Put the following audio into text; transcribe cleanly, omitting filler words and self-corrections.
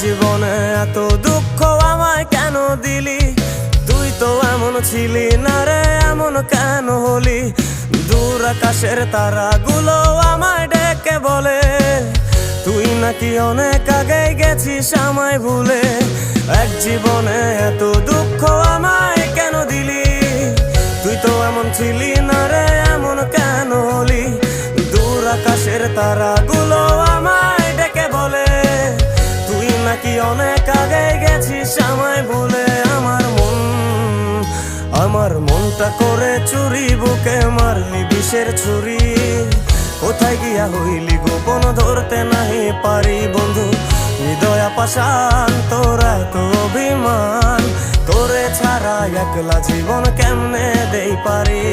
জীবনে এত দুঃখ আমায় কেন দিলি? তুই তো এমন ছিলি না রে, এমন কেন হলি? দূর আকাশের তারাগুলো আমায় ডেকে বলে তুই নাকি অনেক আগে গেছিস আমায় ভুলে। এক জীবনে এত দুঃখ আমায় কেন দিলি? তুই তো এমন ছিলি না রে, এমন কেন হলি? দূর আকাশের তারাগুলো আমায় ডেকে বলে তুই নাকি অনেক আগে গেছিস আমায় ভুলে। আমার মনটা করে চুরি, বুকে মারলি বিষের ছুরি। কোথায় গিয়া হইলি গোপন ধরতে নাহি পারি বন্ধু। হৃদয় পাষাণ তোর এত অভিমান, তোরে ছাড়া একলা জীবন কেমনে দেই পারি?